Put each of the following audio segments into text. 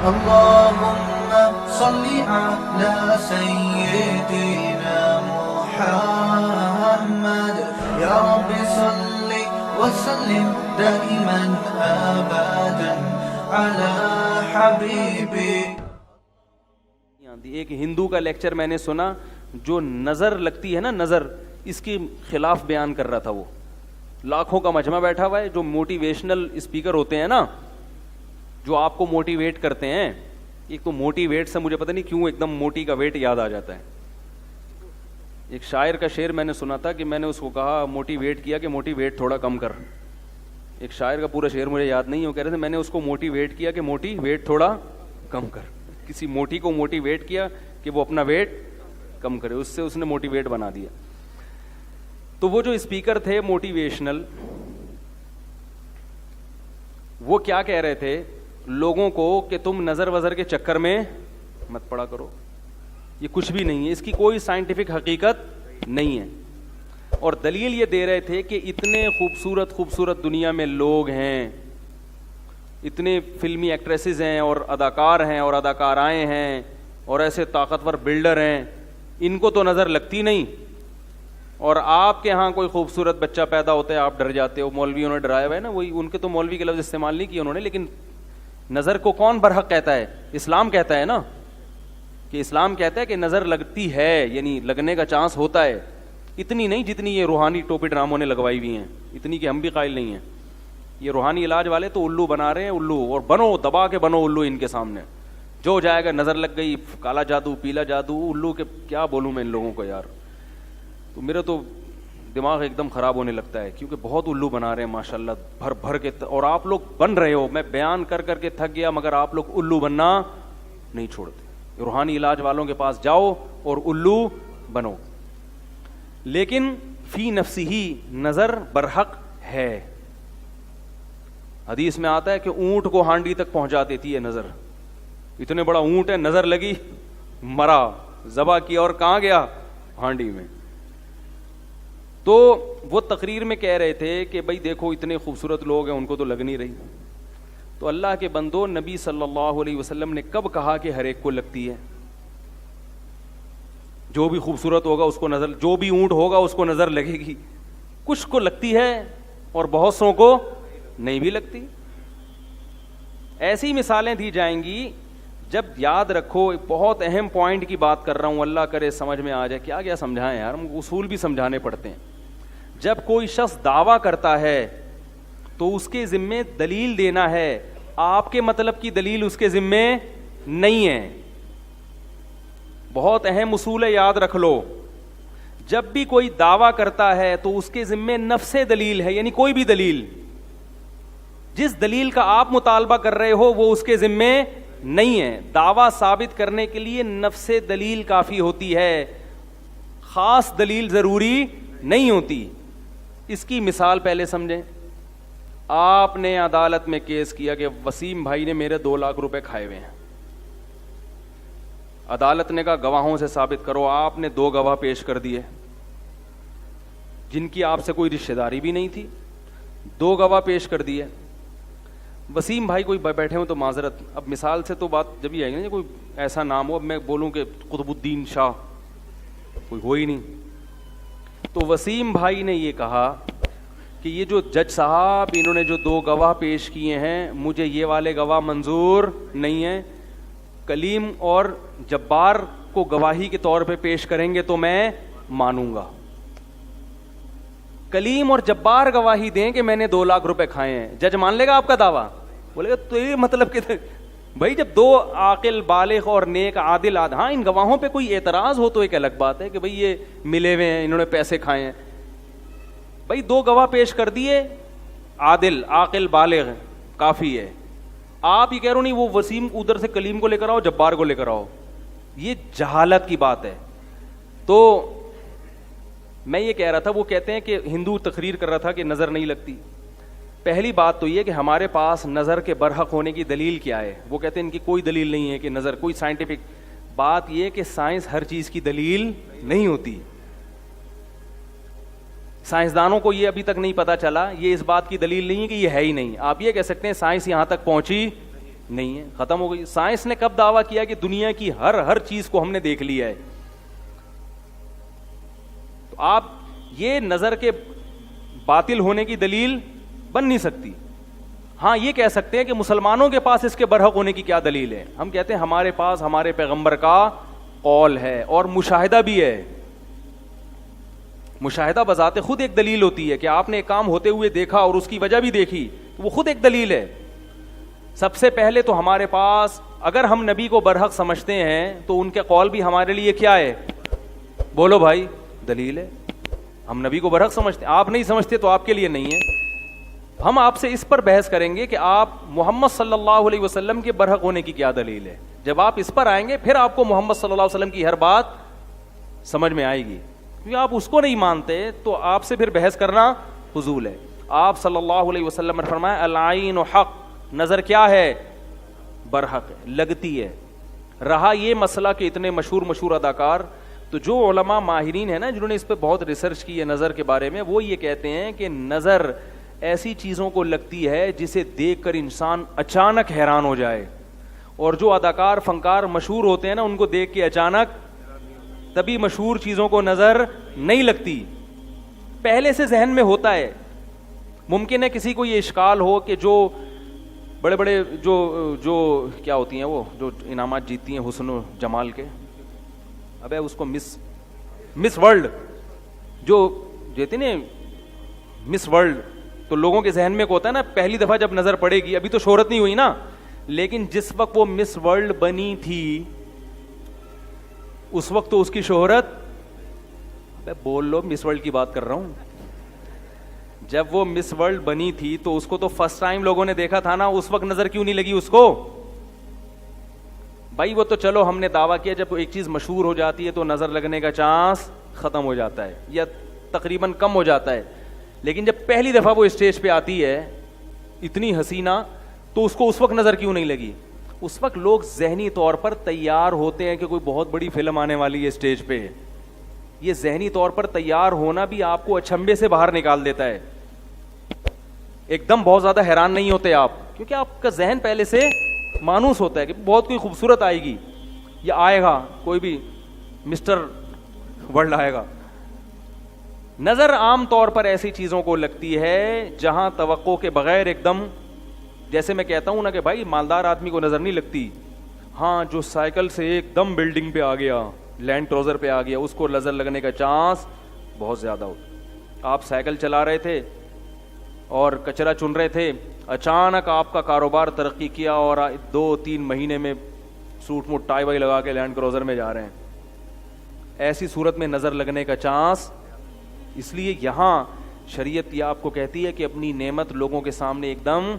اللهم صل على سيدنا محمد يا رب صل وسلم دائما ابدا على حبيبك. ایک ہندو کا لیکچر میں نے سنا جو نظر لگتی ہے نا، نظر، اس کے خلاف بیان کر رہا تھا. وہ لاکھوں کا مجمع بیٹھا ہوا ہے، جو موٹیویشنل اسپیکر ہوتے ہیں نا، جو آپ کو موٹیویٹ کرتے ہیں. ایک تو موٹیویٹ سے مجھے پتہ نہیں کیوں ایک دم موٹی کا ویٹ یاد آ جاتا ہے. ایک شاعر کا شعر میں نے سنا تھا کہ میں نے اس کو کہا موٹیویٹ کیا کہ موٹیویٹ تھوڑا کم کر. ایک شاعر کا پورا شعر مجھے یاد نہیں ہے، وہ کہہ رہے تھے میں نے اس کو موٹیویٹ کیا کہ موٹیویٹ تھوڑا کم کر. کسی موٹی کو موٹیویٹ کیا کہ وہ اپنا ویٹ کم کرے، اس سے اس نے موٹیویٹ بنا دیا. تو وہ جو اسپیکر تھے موٹیویشنل، وہ کیا کہہ رہے تھے لوگوں کو کہ تم نظر وظر کے چکر میں مت پڑا کرو، یہ کچھ بھی نہیں ہے، اس کی کوئی سائنٹیفک حقیقت نہیں ہے. اور دلیل یہ دے رہے تھے کہ اتنے خوبصورت خوبصورت دنیا میں لوگ ہیں، اتنے فلمی ایکٹریسز ہیں اور اداکار ہیں اور اداکارائیں ہیں اور ایسے طاقتور بلڈر ہیں، ان کو تو نظر لگتی نہیں. اور آپ کے ہاں کوئی خوبصورت بچہ پیدا ہوتا ہے آپ ڈر جاتے ہو. مولویوں نے ڈرایا ہوا ہے نا، وہی ان کے تو مولوی کے لفظ استعمال نہیں کیے انہوں نے، لیکن نظر کو کون برحق کہتا ہے؟ اسلام کہتا ہے نا، کہ اسلام کہتا ہے کہ نظر لگتی ہے، یعنی لگنے کا چانس ہوتا ہے. اتنی نہیں جتنی یہ روحانی ٹوپی ڈراموں نے لگوائی ہوئی ہیں، اتنی کہ ہم بھی قائل نہیں ہیں. یہ روحانی علاج والے تو الو بنا رہے ہیں، الو، اور بنو، دبا کے بنو الو ان کے سامنے. جو جائے گا نظر لگ گئی، کالا جادو، پیلا جادو، الو کے کیا بولوں میں ان لوگوں کو یار. تو میرا تو دماغ ایک دم خراب ہونے لگتا ہے، کیونکہ بہت الو بنا رہے ہیں ماشاءاللہ بھر بھر کے. اور آپ لوگ بن رہے ہو، میں بیان کر کر کے تھک گیا، مگر آپ لوگ الو بننا نہیں چھوڑتے. روحانی علاج والوں کے پاس جاؤ اور الو بنو. لیکن فی نفسی نظر برحق ہے. حدیث میں آتا ہے کہ اونٹ کو ہانڈی تک پہنچا دیتی ہے نظر. اتنے بڑا اونٹ ہے، نظر لگی مرا، ذبح کیا اور کہاں گیا؟ ہانڈی میں. تو وہ تقریر میں کہہ رہے تھے کہ بھائی دیکھو اتنے خوبصورت لوگ ہیں، ان کو تو لگ نہیں رہی. تو اللہ کے بندو، نبی صلی اللہ علیہ وسلم نے کب کہا کہ ہر ایک کو لگتی ہے؟ جو بھی خوبصورت ہوگا اس کو نظر، جو بھی اونٹ ہوگا اس کو نظر لگے گی. کچھ کو لگتی ہے اور بہت سو کو نہیں بھی لگتی. ایسی مثالیں دی جائیں گی. جب یاد رکھو، ایک بہت اہم پوائنٹ کی بات کر رہا ہوں، اللہ کرے سمجھ میں آ جائے. کیا کیا سمجھائیں یار، ہم اصول بھی سمجھانے پڑتے ہیں. جب کوئی شخص دعویٰ کرتا ہے تو اس کے ذمے دلیل دینا ہے. آپ کے مطلب کی دلیل اس کے ذمے نہیں ہے. بہت اہم اصول ہے، یاد رکھ لو. جب بھی کوئی دعویٰ کرتا ہے تو اس کے ذمے نفس دلیل ہے، یعنی کوئی بھی دلیل. جس دلیل کا آپ مطالبہ کر رہے ہو وہ اس کے ذمے نہیں ہے. دعویٰ ثابت کرنے کے لیے نفس دلیل کافی ہوتی ہے، خاص دلیل ضروری نہیں ہوتی. اس کی مثال پہلے سمجھیں. آپ نے عدالت میں کیس کیا کہ وسیم بھائی نے میرے 2 لاکھ روپے کھائے ہوئے ہیں. عدالت نے کہا گواہوں سے ثابت کرو. آپ نے 2 گواہ پیش کر دیے جن کی آپ سے کوئی رشتہ داری بھی نہیں تھی. 2 گواہ پیش کر دیے. وسیم بھائی کوئی بیٹھے ہوں تو معذرت، اب مثال سے تو بات جب ہی آئے گی نا، کوئی ایسا نام ہو. اب میں بولوں کہ قطب الدین شاہ، کوئی ہو ہی نہیں. تو وسیم بھائی نے یہ کہا کہ یہ جو جج صاحب انہوں نے جو 2 گواہ پیش کیے ہیں، مجھے یہ والے گواہ منظور نہیں ہیں. کلیم اور جبار کو گواہی کے طور پہ پیش کریں گے تو میں مانوں گا. کلیم اور جبار گواہی دیں کہ میں نے 2 لاکھ روپے کھائے ہیں، جج مان لے گا آپ کا دعویٰ؟ بولے گا تو یہ مطلب کہ بھائی جب 2 عاقل بالغ اور نیک عادل ہاں ان گواہوں پہ کوئی اعتراض ہو تو ایک الگ بات ہے کہ بھئی یہ ملے ہوئے ہیں، انہوں نے پیسے کھائے ہیں. بھائی 2 گواہ پیش کر دیے، عادل عاقل بالغ، کافی ہے. آپ یہ کہہ رہے ہو نہیں وہ وسیم ادھر سے کلیم کو لے کر آؤ، جبار کو لے کر آؤ. یہ جہالت کی بات ہے. تو میں یہ کہہ رہا تھا، وہ کہتے ہیں کہ ہندو تقریر کر رہا تھا کہ نظر نہیں لگتی. پہلی بات تو یہ کہ ہمارے پاس نظر کے برحق ہونے کی دلیل کیا ہے. وہ کہتے ہیں ان کی کوئی دلیل نہیں ہے کہ نظر، کوئی سائنٹیفک بات. یہ کہ سائنس ہر چیز کی دلیل نہیں ہوتی. سائنسدانوں کو یہ ابھی تک نہیں پتا چلا، یہ اس بات کی دلیل نہیں ہے کہ یہ ہے ہی نہیں. آپ یہ کہہ سکتے ہیں سائنس یہاں تک پہنچی نہیں ہے, ختم ہو گئی. سائنس نے کب دعویٰ کیا کہ دنیا کی ہر چیز کو ہم نے دیکھ لیا ہے؟ تو آپ یہ نظر کے باطل ہونے کی دلیل بن نہیں سکتی. ہاں یہ کہہ سکتے ہیں کہ مسلمانوں کے پاس اس کے برحق ہونے کی کیا دلیل ہے. ہم کہتے ہیں ہمارے پاس ہمارے پیغمبر کا قول ہے اور مشاہدہ بھی ہے. مشاہدہ بذات خود ایک دلیل ہوتی ہے کہ آپ نے ایک کام ہوتے ہوئے دیکھا اور اس کی وجہ بھی دیکھی, تو وہ خود ایک دلیل ہے. سب سے پہلے تو ہمارے پاس, اگر ہم نبی کو برحق سمجھتے ہیں تو ان کے قول بھی ہمارے لیے کیا ہے؟ بولو بھائی, دلیل ہے. ہم نبی کو برحق سمجھتے ہیں, آپ نہیں سمجھتے تو آپ کے لیے نہیں ہے. ہم آپ سے اس پر بحث کریں گے کہ آپ محمد صلی اللہ علیہ وسلم کے برحق ہونے کی کیا دلیل ہے. جب آپ اس پر آئیں گے پھر آپ کو محمد صلی اللہ علیہ وسلم کی ہر بات سمجھ میں آئے گی. کیونکہ آپ اس کو نہیں مانتے تو آپ سے پھر بحث کرنا فضول ہے. آپ صلی اللہ علیہ وسلم نے فرمایا العین حق, نظر کیا ہے؟ برحق ہے, لگتی ہے. رہا یہ مسئلہ کہ اتنے مشہور اداکار, تو جو علماء ماہرین ہیں نا جنہوں نے اس پہ بہت ریسرچ کی ہے نظر کے بارے میں, وہ یہ کہتے ہیں کہ نظر ایسی چیزوں کو لگتی ہے جسے دیکھ کر انسان اچانک حیران ہو جائے, اور جو اداکار فنکار مشہور ہوتے ہیں نا ان کو دیکھ کے اچانک تبھی مشہور چیزوں کو نظر نہیں لگتی, پہلے سے ذہن میں ہوتا ہے. ممکن ہے کسی کو یہ اشکال ہو کہ جو بڑے جو کیا ہوتی ہیں وہ جو انعامات جیتتی ہیں حسن و جمال کے, ابے اس کو مس ورلڈ جو دیتے نا مس ورلڈ, تو لوگوں کے ذہن میں کو ہوتا ہے نا پہلی دفعہ جب نظر پڑے گی, ابھی تو شہرت نہیں ہوئی نا, لیکن جس وقت وہ مس ورلڈ بنی تھی اس وقت تو اس کی شہرت, بول لو مس ورلڈ کی بات کر رہا ہوں, جب وہ مس ورلڈ بنی تھی تو اس کو تو فرسٹ ٹائم لوگوں نے دیکھا تھا نا, اس وقت نظر کیوں نہیں لگی اس کو؟ بھائی وہ تو چلو ہم نے دعویٰ کیا جب ایک چیز مشہور ہو جاتی ہے تو نظر لگنے کا چانس ختم ہو جاتا ہے یا تقریباً کم ہو جاتا ہے, لیکن جب پہلی دفعہ وہ اسٹیج پہ آتی ہے اتنی حسینہ, تو اس کو اس وقت نظر کیوں نہیں لگی؟ اس وقت لوگ ذہنی طور پر تیار ہوتے ہیں کہ کوئی بہت بڑی فلم آنے والی ہے اسٹیج پہ. یہ ذہنی طور پر تیار ہونا بھی آپ کو اچھمبے سے باہر نکال دیتا ہے. ایک دم بہت زیادہ حیران نہیں ہوتے آپ, کیونکہ آپ کا ذہن پہلے سے مانوس ہوتا ہے کہ بہت کوئی خوبصورت آئے گی یا آئے گا, کوئی بھی مسٹر ورلڈ آئے گا. نظر عام طور پر ایسی چیزوں کو لگتی ہے جہاں توقع کے بغیر ایک دم, جیسے میں کہتا ہوں نا کہ بھائی مالدار آدمی کو نظر نہیں لگتی, ہاں جو سائیکل سے ایک دم بلڈنگ پہ آ گیا, لینڈ کروزر پہ آ گیا, اس کو نظر لگنے کا چانس بہت زیادہ ہوتا. آپ سائیکل چلا رہے تھے اور کچرا چن رہے تھے, اچانک آپ کا کاروبار ترقی کیا اور 2-3 مہینے میں سوٹ موٹ ٹائی وائی لگا کے لینڈ کروزر میں جا رہے ہیں, ایسی صورت میں نظر لگنے کا چانس. اس لیے یہاں شریعت یہ آپ کو کہتی ہے کہ اپنی نعمت لوگوں کے سامنے ایک دم,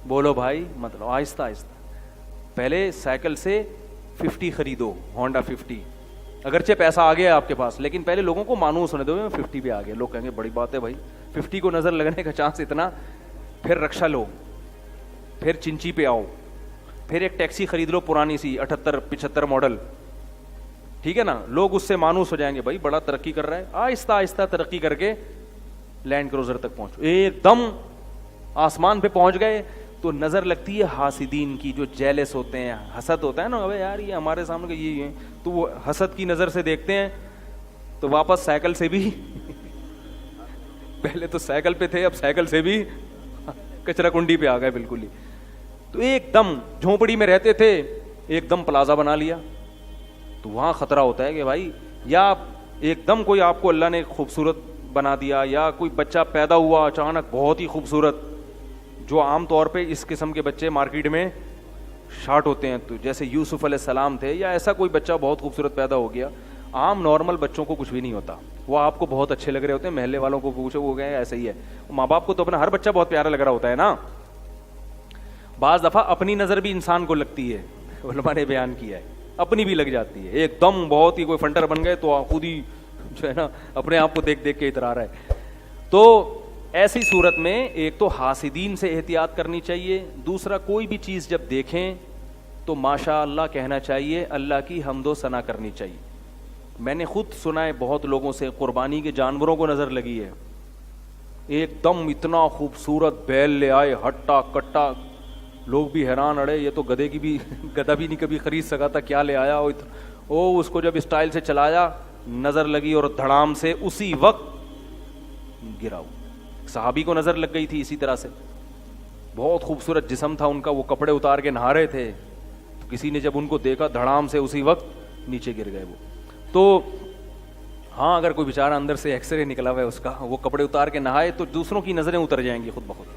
بولو بھائی مطلب آہستہ آہستہ, پہلے سائیکل سے 50 خریدو, ہونڈا 50, اگرچہ پیسہ آ گیا آپ کے پاس, لیکن پہلے لوگوں کو مانوس ہونے دو 50 پہ آ گیا, لوگ کہیں گے بڑی بات ہے بھائی 50 کو نظر لگنے کا چانس اتنا. پھر رکشا لو, پھر چنچی پہ آؤ, پھر ایک ٹیکسی خرید لو پرانی سی 78-75 ماڈل, ٹھیک ہے نا, لوگ اس سے مانوس ہو جائیں گے بھائی بڑا ترقی کر رہا ہے. آہستہ آہستہ ترقی کر کے لینڈ کروزر تک پہنچو, ایک دم آسمان پہ پہنچ گئے تو نظر لگتی ہے حاسدین کی, جو جیلس ہوتے ہیں, حسد ہوتا ہے نا, ابے یار یہ ہمارے سامنے یہ ہے, تو وہ حسد کی نظر سے دیکھتے ہیں تو واپس سائیکل سے بھی پہلے تو سائیکل پہ تھے, اب سائیکل سے بھی کچرا کنڈی پہ آ گئے بالکل ہی. تو ایک دم جھونپڑی میں رہتے تھے, ایک دم پلازا بنا لیا, تو وہاں خطرہ ہوتا ہے کہ بھائی یا ایک دم کوئی آپ کو اللہ نے خوبصورت بنا دیا, یا کوئی بچہ پیدا ہوا اچانک بہت ہی خوبصورت, جو عام طور پہ اس قسم کے بچے مارکیٹ میں شارٹ ہوتے ہیں, تو جیسے یوسف علیہ السلام تھے, یا ایسا کوئی بچہ بہت خوبصورت پیدا ہو گیا. عام نارمل بچوں کو کچھ بھی نہیں ہوتا, وہ آپ کو بہت اچھے لگ رہے ہوتے ہیں, محلے والوں کو پوچھو وہ گئے ایسا ہی ہے, ماں باپ کو تو اپنا ہر بچہ بہت پیارا لگ رہا ہوتا ہے نا. بعض دفعہ اپنی نظر بھی انسان کو لگتی ہے, علماء نے بیان کیا ہے, اپنی بھی لگ جاتی ہے, ایک دم بہت ہی کوئی فنٹر بن گئے تو خود ہی جو ہے نا اپنے آپ کو دیکھ دیکھ کے اترا رہا ہے. تو ایسی صورت میں ایک تو حاسدین سے احتیاط کرنی چاہیے, دوسرا کوئی بھی چیز جب دیکھیں تو ماشاء اللہ کہنا چاہیے, اللہ کی حمد و ثنا کرنی چاہیے. میں نے خود سنا ہے بہت لوگوں سے, قربانی کے جانوروں کو نظر لگی ہے, ایک دم اتنا خوبصورت بیل لے آئے ہٹا کٹا, لوگ بھی حیران, اڑے یہ تو گدھے کی بھی گدھا بھی نہیں کبھی خرید سکا تھا, کیا لے آیا او. اس کو جب اسٹائل سے چلایا, نظر لگی اور دھڑام سے اسی وقت گرا. وہ صحابی کو نظر لگ گئی تھی اسی طرح سے, بہت خوبصورت جسم تھا ان کا, وہ کپڑے اتار کے نہا رہے تھے, تو کسی نے جب ان کو دیکھا دھڑام سے اسی وقت نیچے گر گئے وہ. تو ہاں اگر کوئی بیچارہ اندر سے ایکس رے نکلا ہوا ہے اس کا, وہ کپڑے اتار کے نہائے تو دوسروں کی نظریں اتر جائیں گی خود بخود.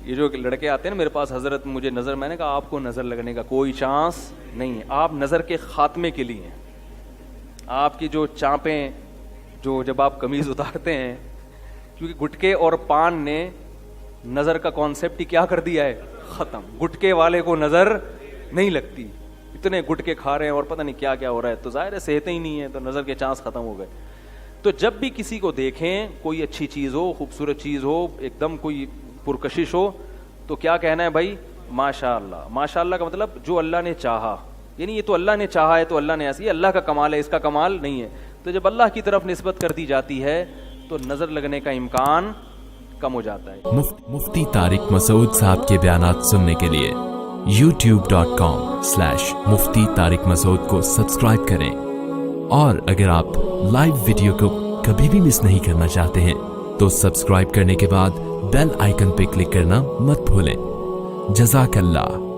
یہ جو لڑکے آتے ہیں نا میرے پاس, حضرت مجھے نظر, میں نے کہا آپ کو نظر لگنے کا کوئی چانس نہیں ہے, آپ نظر کے خاتمے کے لیے ہیں. آپ کی جو چانپیں, جو جب آپ قمیض اتارتے ہیں, کیونکہ گٹکے اور پان نے نظر کا کانسیپٹ ہی کیا کر دیا ہے, ختم. گٹکے والے کو نظر نہیں لگتی, اتنے گٹکے کھا رہے ہیں اور پتہ نہیں کیا کیا ہو رہا ہے, تو ظاہر ہے صحتیں ہی نہیں ہے, تو نظر کے چانس ختم ہو گئے. تو جب بھی کسی کو دیکھیں, کوئی اچھی چیز ہو, خوبصورت چیز ہو, ایک دم کوئی پرکشش ہو, تو کیا کہنا ہے بھائی, ماشاء اللہ. ماشاء اللہ کا مطلب جو اللہ نے چاہا, یعنی یہ تو اللہ نے چاہا ہے تو اللہ نے ایسی, یہ اللہ کا کمال ہے, اس کا کمال نہیں ہے. تو جب اللہ کی طرف نسبت کر دی جاتی ہے تو نظر لگنے کا امکان کم ہو جاتا ہے. مفتی طارق مسعود صاحب کے بیانات سننے کے لیے youtube.com/مفتی طارق مسعود کو سبسکرائب کریں, اور اگر آپ لائیو ویڈیو کو کبھی بھی مس نہیں کرنا چاہتے ہیں تو سبسکرائب کرنے کے بعد بیل آئیکن پہ کلک کرنا مت بھولیں. جزاک اللہ.